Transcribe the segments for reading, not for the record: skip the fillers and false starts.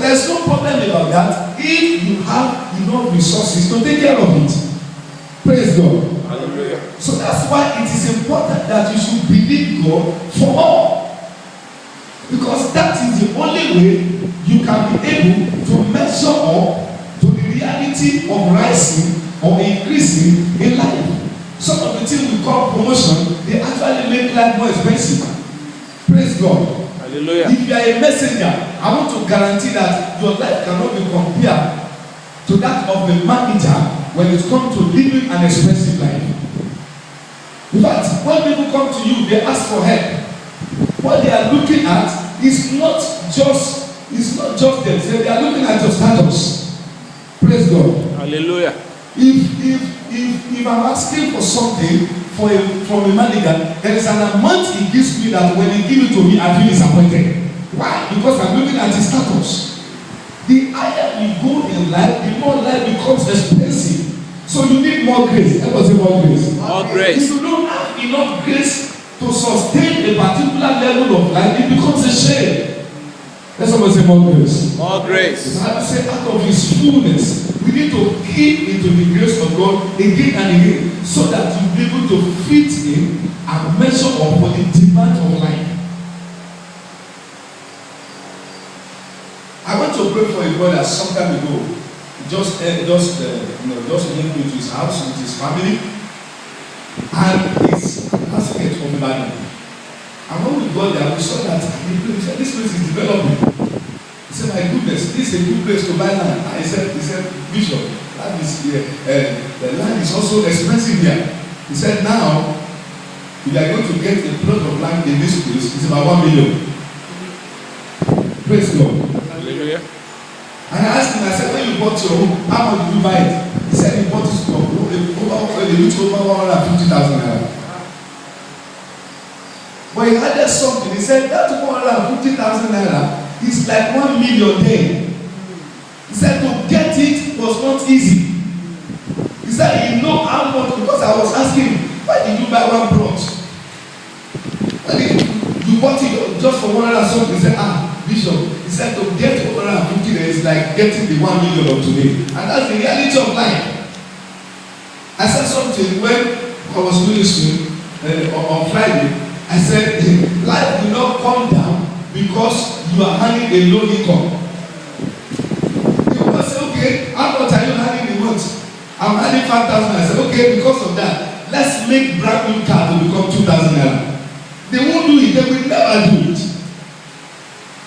there's no problem about that if you have enough resources to take care of it. Praise God. Hallelujah. So that's why it is important that you should believe God for more. Because that is the only way you can be able to measure up to the reality of rising or increasing in life. Some of the things we call promotion, they actually make life more expensive. Praise God. Hallelujah. If you are a messenger, I want to guarantee that your life cannot be compared to that of a manager when it comes to living an expensive life. In fact, when people come to you, they ask for help. What they are looking at is not just themselves. They are looking at your status. Praise God. Hallelujah. If I'm asking for something from a manager, there is an amount he gives me that when he gives it to me, I feel disappointed. Why? Because I'm looking at his status. The higher we go in life, the more life becomes expensive. So you need more grace. Let us say more grace. More grace. If you don't have enough grace to sustain a particular level of life, it becomes a shame. Let someone say more grace. More grace. The Bible says out of his fullness, we need to keep into the grace of God again and again, so that you'll be able to fit in and measure up for the demand of life. I went to pray for a brother some time ago. Just went to his house with his family, and his basket from Ibadan. And when we got there, we saw that this place is developing. He said, "My goodness, this is a good place to buy land." And he said, "Bishop, that is the land is also expensive here." He said, "Now, if you are going to get a plot of land in this place, it's about 1 million. Praise God. Hallelujah. And I asked him, I said, when you bought your home, how much did you buy it? He said he bought it for over 150,000 naira. But he added something. He said that 150,000 naira is like 1 million there. He said to get it was not easy. He said he know how much, because I was asking him, why did you buy one plot? You bought it just for 100 and something. He said, Bishop, he said to get 150 there is like getting the 1 million of today. And that's the reality of life. I said something when I was ministering on Friday. I said, life will not come down because you are having a low income. You will say, okay, how much are you having a month? I'm having 5,000. I said, okay, because of that, let's make brand new car to become 2,000 naira. They won't do it. They will never do it.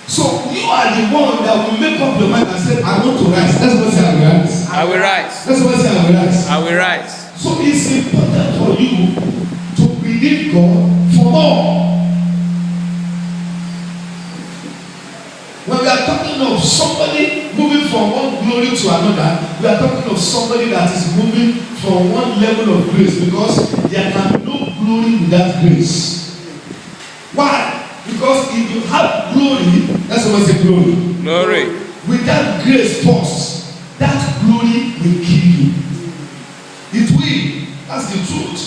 So you are the one that will make up your mind and say, I want to rise. That's what say I will rise. I will rise. That's what say I will rise. I will rise. So it's important for you to believe God for more. When we are talking of somebody moving from one glory to another, we are talking of somebody that is moving from one level of grace, because there can be no glory without grace. Why? Because if you have glory, that's what I say glory. Glory. Without grace first, that glory will kill you. It will. That's the truth.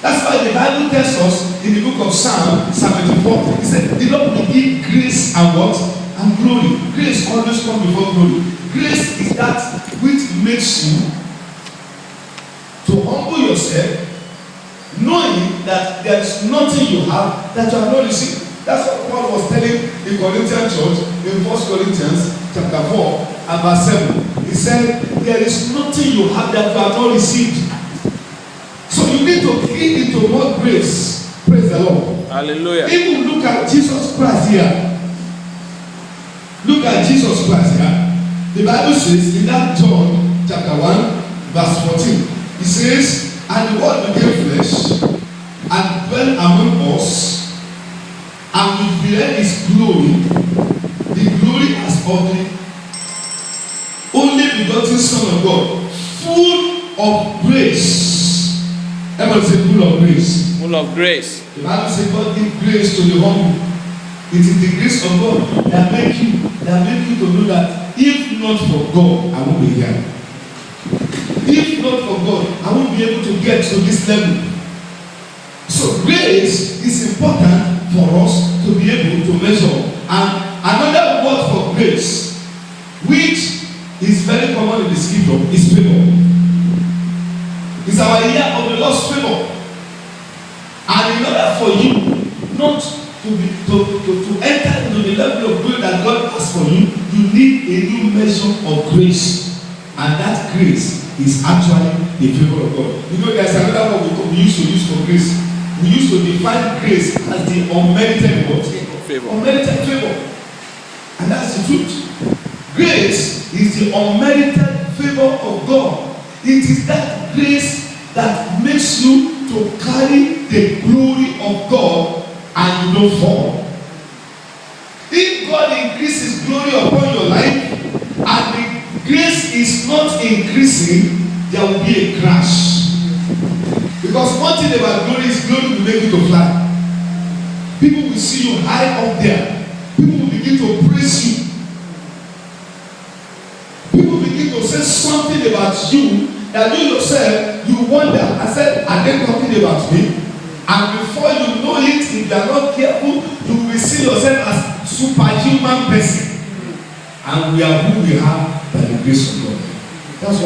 That's why the Bible tells us in the book of Psalm 74, it said, the Lord will give grace and what? And glory. Grace always comes before glory. Grace is that which makes you to humble yourself, knowing that there is nothing you have that you have not received. That's what Paul was telling the Corinthian church in 1 Corinthians chapter 4 and verse 7. He said, there is nothing you have that you have not received. So you need to key into more grace. Praise the Lord. Hallelujah. Even look at Jesus Christ here. Look at Jesus Christ here. The Bible says in that John chapter 1 verse 14, it says, and the word became flesh and dwelt among us, and we beheld his glory, the glory as of the only begotten Son of God, full of grace. Everybody say full of grace. Full of grace. The Bible says God gives grace to the humble. It is the grace of God that make you to know that if not for God, I won't be here. If not for God, I won't be able to get to this level. So grace is important for us to be able to measure. And another word is very common in the scripture is favor. It's our year of the Lord's favor. And in order for you not to enter into the level of glory that God has for you, you need a new measure of grace. And that grace is actually the favor of God. You know, there's another word we used to use for grace. We used to define grace as the unmerited Favor. Unmerited favor. And that's the truth. Grace is the unmerited favor of God. It is that grace that makes you to carry the glory of God and you don't fall. If God increases glory upon your life and the grace is not increasing, there will be a crash. Because one thing about glory is glory will make you to fly. People will see you high up there. People will begin to praise you. People begin to say something about you that you yourself, you wonder. I said, are they talking about me? And before you know it, if you are not careful, you will see yourself as superhuman person. And we are who we are by the grace of God. That's what